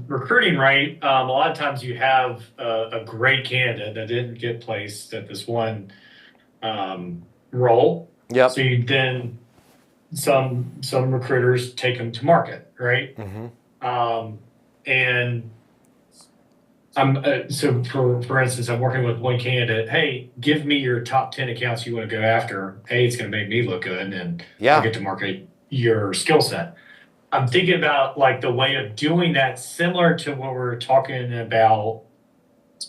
recruiting, right? A lot of times you have a great candidate that didn't get placed at this one role. So Yep. you then some recruiters take them to market, right? Mm-hmm. Um, and I'm so for instance, I'm working with one candidate. Hey, give me your top 10 accounts you want to go after. Hey, it's going to make me look good, and I'll Yeah. get to market your skill set. I'm thinking about like the way of doing that, similar to what we're talking about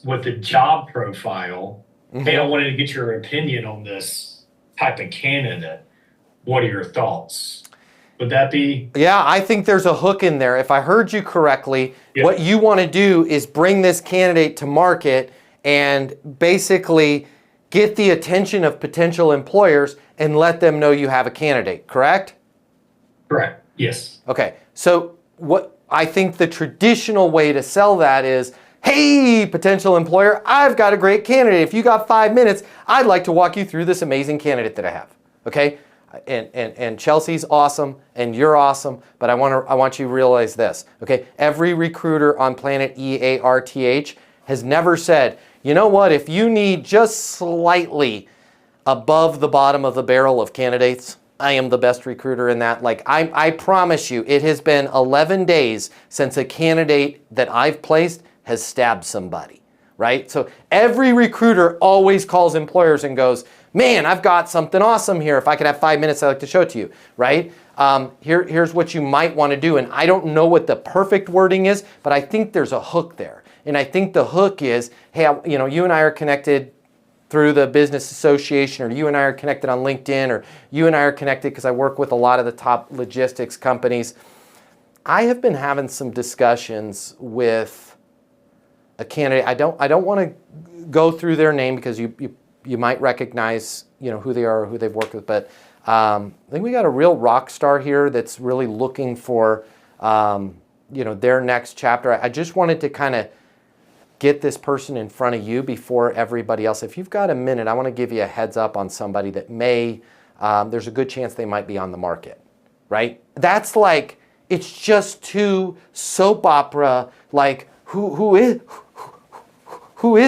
with the job profile. Hey, I Mm-hmm. wanted to get your opinion on this type of candidate. What are your thoughts? Would that be? Yeah, I think there's a hook in there. If I heard you correctly, what Yep. you want to do is bring this candidate to market and basically get the attention of potential employers and let them know you have a candidate, correct? Correct. Yes. Okay, so what I think the traditional way to sell that is, hey, potential employer, I've got a great candidate. If you got 5 minutes, I'd like to walk you through this amazing candidate that I have. Okay? And Chelsea's awesome and you're awesome, but I want you to realize this. Okay? Every recruiter on planet EARTH has never said, you know what, if you need just slightly above the bottom of the barrel of candidates, I am the best recruiter in that. Like, I promise you, it has been 11 days since a candidate that I've placed has stabbed somebody, right? So every recruiter always calls employers and goes, man, I've got something awesome here. If I could have 5 minutes, I'd like to show it to you, right? Here's what you might want to do. And I don't know what the perfect wording is, but I think there's a hook there. And I think the hook is, hey, you and I are connected through the business association, or you and I are connected on LinkedIn, or you and I are connected because I work with a lot of the top logistics companies. I have been having some discussions with a candidate. I don't want to go through their name because you might recognize who they are or who they've worked with, but I think we got a real rock star here that's really looking for their next chapter. I just wanted to kind of get this person in front of you before everybody else. If you've got a minute, I want to give you a heads up on somebody that there's a good chance they might be on the market, right? That's like, it's just too soap opera, like who is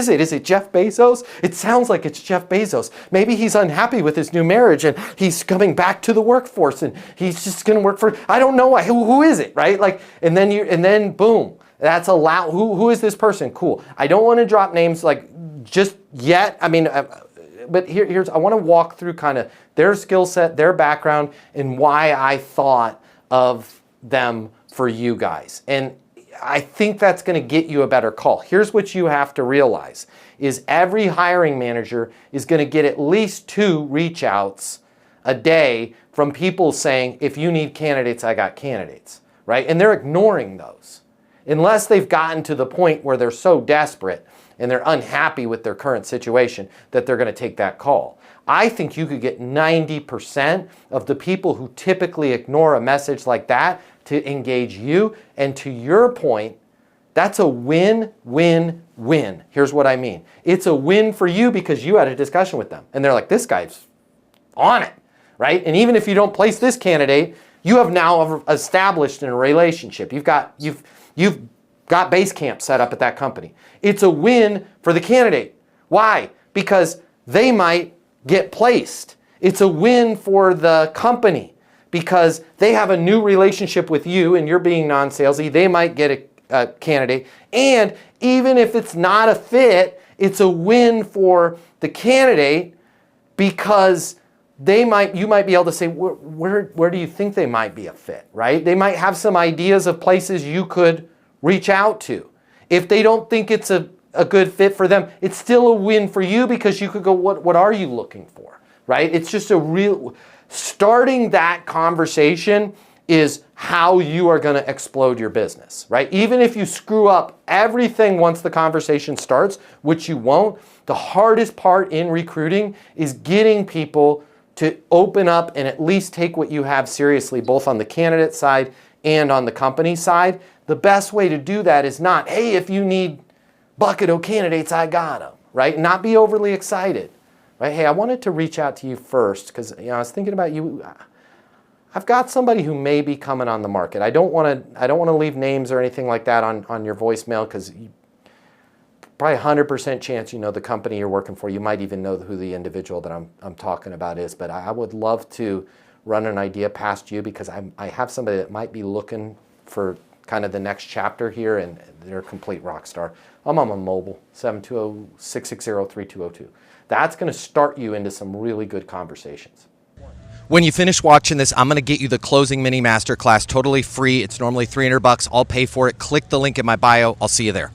it? Is it Jeff Bezos? It sounds like it's Jeff Bezos. Maybe he's unhappy with his new marriage and he's coming back to the workforce and he's just going to work for, I don't know, who is it, right? Like, and then boom. That's allowed. Who is this person? Cool. I don't want to drop names like just yet. I mean, but here's I want to walk through kind of their skill set, their background, and why I thought of them for you guys. And I think that's going to get you a better call. Here's what you have to realize is every hiring manager is going to get at least 2 reach outs a day from people saying, if you need candidates, I got candidates, right? And they're ignoring those. Unless they've gotten to the point where they're so desperate and they're unhappy with their current situation that they're going to take that call. I think you could get 90% of the people who typically ignore a message like that to engage you. And to your point, that's a win-win-win. Here's what I mean. It's a win for you because you had a discussion with them. And they're like, this guy's on it, right? And even if you don't place this candidate, you have now established in a relationship. You've got base camp set up at that company. It's a win for the candidate. Why? Because they might get placed. It's a win for the company because they have a new relationship with you and you're being non-salesy. They might get a candidate. And even if it's not a fit, it's a win for the candidate because you might be able to say, where do you think they might be a fit, right? They might have some ideas of places you could reach out to. If they don't think it's a good fit for them, it's still a win for you because you could go, what are you looking for, right? It's just starting that conversation is how you are going to explode your business, right? Even if you screw up everything once the conversation starts, which you won't, the hardest part in recruiting is getting people to open up and at least take what you have seriously, both on the candidate side and on the company side. The best way to do that is not, hey, if you need bucket of candidates, I got them, right? Not be overly excited, right? Hey, I wanted to reach out to you first because I was thinking about you. I've got somebody who may be coming on the market. I don't want to leave names or anything like that on your voicemail, because probably 100% chance you know the company you're working for. You might even know who the individual that I'm talking about is. But I would love to run an idea past you, because I have somebody that might be looking for kind of the next chapter here, and they're a complete rock star. I'm on my mobile, 720-660-3202. That's going to start you into some really good conversations. When you finish watching this, I'm going to get you the closing mini masterclass totally free. It's normally $300. I'll pay for it. Click the link in my bio. I'll see you there.